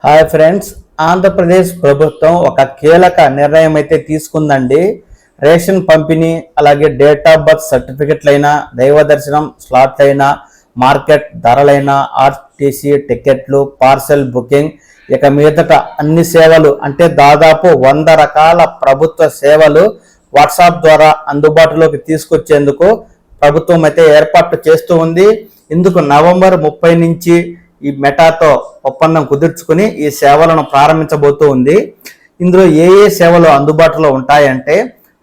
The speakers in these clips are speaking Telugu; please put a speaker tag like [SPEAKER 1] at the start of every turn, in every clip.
[SPEAKER 1] హాయ్ ఫ్రెండ్స్, ఆంధ్రప్రదేశ్ ప్రభుత్వం ఒక కీలక నిర్ణయం అయితే తీసుకుందండి. రేషన్ పంపిణీ, అలాగే డేట్ ఆఫ్ బర్త్ సర్టిఫికెట్లైనా, దైవ దర్శనం స్లాట్లైనా, మార్కెట్ ధరలైనా, ఆర్టీసీ టికెట్లు, పార్సెల్ బుకింగ్, ఇక మీదట అన్ని సేవలు అంటే దాదాపు 100 రకాల ప్రభుత్వ సేవలు వాట్సాప్ ద్వారా అందుబాటులోకి తీసుకొచ్చేందుకు ప్రభుత్వం అయితే ఏర్పాట్లు చేస్తూ ఉంది. ఇందుకు నవంబర్ 30 నుంచి ఈ మెటాతో ఒప్పందం కుదుర్చుకుని ఈ సేవలను ప్రారంభించబోతూ ఉంది. ఇందులో ఏ సేవలు అందుబాటులో ఉంటాయంటే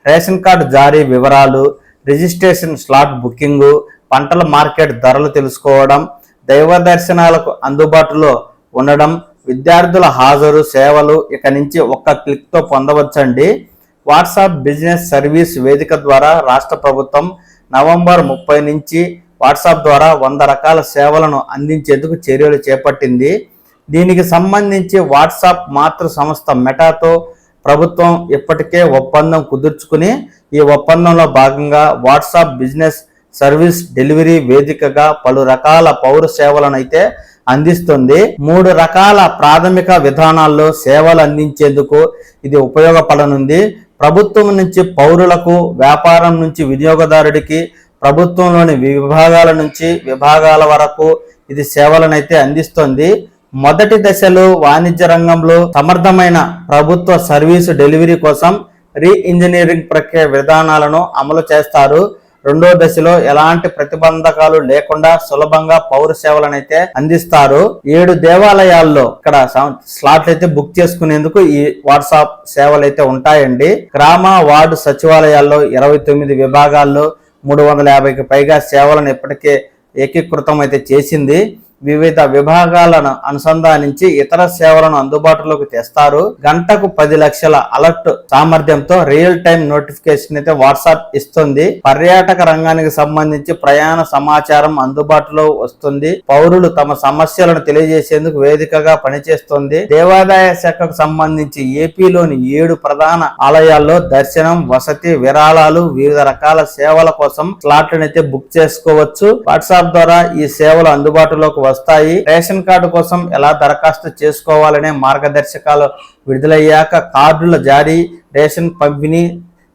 [SPEAKER 1] రేషన్ కార్డు జారీ వివరాలు, రిజిస్ట్రేషన్ స్లాట్ బుకింగు, పంటల మార్కెట్ ధరలు తెలుసుకోవడం, దైవ దర్శనాలకు అందుబాటులో ఉండడం, విద్యార్థుల హాజరు సేవలు ఇక నుంచి ఒక్క క్లిక్తో పొందవచ్చండి. వాట్సాప్ బిజినెస్ సర్వీస్ వేదిక ద్వారా రాష్ట్ర ప్రభుత్వం నవంబర్ 30 నుంచి వాట్సాప్ ద్వారా 100 రకాల సేవలను అందించేందుకు చర్యలు చేపట్టింది. దీనికి సంబంధించి వాట్సాప్ మాతృ సంస్థ మెటాతో ప్రభుత్వం ఇప్పటికే ఒప్పందం కుదుర్చుకుని ఈ ఒప్పందంలో భాగంగా వాట్సాప్ బిజినెస్ సర్వీస్ డెలివరీ వేదికగా పలు రకాల పౌర సేవలను అయితే అందిస్తుంది. 3 రకాల ప్రాథమిక విధానాల్లో సేవలు అందించేందుకు ఇది ఉపయోగపడనుంది. ప్రభుత్వం నుంచి పౌరులకు, వ్యాపారం నుంచి వినియోగదారుడికి, ప్రభుత్వంలోని విభాగాల నుంచి విభాగాల వరకు ఇది సేవలనైతే అందిస్తుంది. మొదటి దశలో వాణిజ్య రంగంలో సమర్థమైన ప్రభుత్వ సర్వీసు డెలివరీ కోసం రీఇంజనీరింగ్ ప్రక్రియ విధానాలను అమలు చేస్తారు. రెండో దశలో ఎలాంటి ప్రతిబంధకాలు లేకుండా సులభంగా పౌర సేవలనైతే అందిస్తారు. 7 దేవాలయాల్లో ఇక్కడ స్లాట్లు అయితే బుక్ చేసుకునేందుకు ఈ వాట్సాప్ సేవలు అయితే ఉంటాయండి. గ్రామ వార్డు సచివాలయాల్లో 29 విభాగాల్లో 350కి పైగా సేవలను ఇప్పటికే ఏకీకృతం అయితే చేసింది. వివిధ విభాగాలను అనుసంధానించి ఇతర సేవలను అందుబాటులోకి తెస్తారు. గంటకు 10 లక్షల అలర్ట్ సామర్థ్యంతో రియల్ టైం నోటిఫికేషన్ అయితే వాట్సాప్ ఇస్తుంది. పర్యాటక రంగానికి సంబంధించి ప్రయాణ సమాచారం అందుబాటులో వస్తుంది. పౌరులు తమ సమస్యలను తెలియజేసేందుకు వేదికగా పనిచేస్తుంది. దేవాదాయ శాఖకు సంబంధించి ఏపీలోని 7 ప్రధాన ఆలయాల్లో దర్శనం, వసతి, విరాళాలు, వివిధ రకాల సేవల కోసం స్లాట్లను అయితే బుక్ చేసుకోవచ్చు. వాట్సాప్ ద్వారా ఈ సేవలు అందుబాటులోకి వస్తాయి. రేషన్ కార్డు కోసం ఎలా దరఖాస్తు చేసుకోవాలనే మార్గదర్శకాలు విడుదలయ్యాక కార్డుల జారీ, రేషన్ పంపిణీ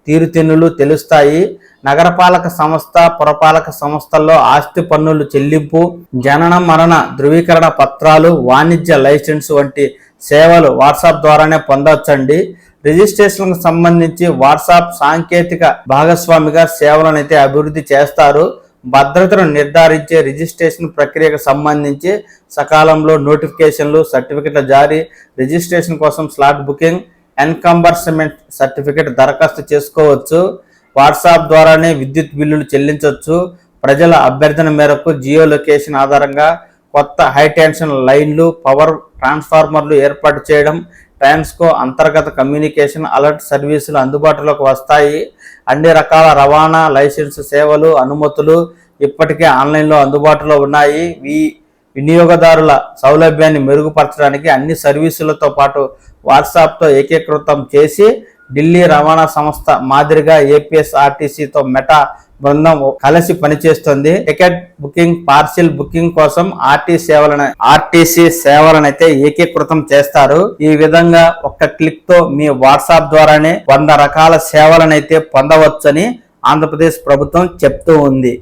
[SPEAKER 1] తీరుతెన్నులు తెలుస్తాయి. నగరపాలక సంస్థ, పురపాలక సంస్థల్లో ఆస్తి పన్నులు చెల్లింపు, జనన మరణ ధృవీకరణ పత్రాలు, వాణిజ్య లైసెన్స్ వంటి సేవలు వాట్సాప్ ద్వారానే పొందవచ్చండి. రిజిస్ట్రేషన్కు సంబంధించి వాట్సాప్ సాంకేతిక భాగస్వామిగా సేవలను అయితే అభివృద్ధి చేస్తారు. భద్రతను నిర్ధారించే రిజిస్ట్రేషన్ ప్రక్రియకు సంబంధించి సకాలంలో నోటిఫికేషన్లు, సర్టిఫికెట్ల జారీ, రిజిస్ట్రేషన్ కోసం స్లాట్ బుకింగ్, ఎన్కంబర్స్మెంట్ సర్టిఫికెట్ దరఖాస్తు చేసుకోవచ్చు. వాట్సాప్ ద్వారానే విద్యుత్ బిల్లులు చెల్లించవచ్చు. ప్రజల అభ్యర్థన మేరకు జియో లొకేషన్ ఆధారంగా కొత్త హైటెన్షన్ లైన్లు, పవర్ ట్రాన్స్ఫార్మర్లు ఏర్పాటు చేయడం, ట్రాన్స్కో అంతర్గత కమ్యూనికేషన్ అలర్ట్ సర్వీసులు అందుబాటులోకి వస్తాయి. అన్ని రకాల రవాణా లైసెన్స్ సేవలు, అనుమతులు ఇప్పటికే ఆన్లైన్లో అందుబాటులో ఉన్నాయి. వినియోగదారుల సౌలభ్యాన్ని మెరుగుపరచడానికి అన్ని సర్వీసులతో పాటు వాట్సాప్తో ఏకీకృతం చేసి ఢిల్లీ రవాణా సంస్థ మాదిరిగా ఏపీఎస్ఆర్టీసీతో మెటా బృందం కలిసి పనిచేస్తుంది. టికెట్ బుకింగ్, పార్సిల్ బుకింగ్ కోసం ఆర్టీసీ సేవలను అయితే ఏకీకృతం చేస్తారు. ఈ విధంగా ఒక్క క్లిక్ తో మీ వాట్సాప్ ద్వారానే 100 రకాల సేవలను అయితే పొందవచ్చని ఆంధ్రప్రదేశ్ ప్రభుత్వం చెప్తూ ఉంది.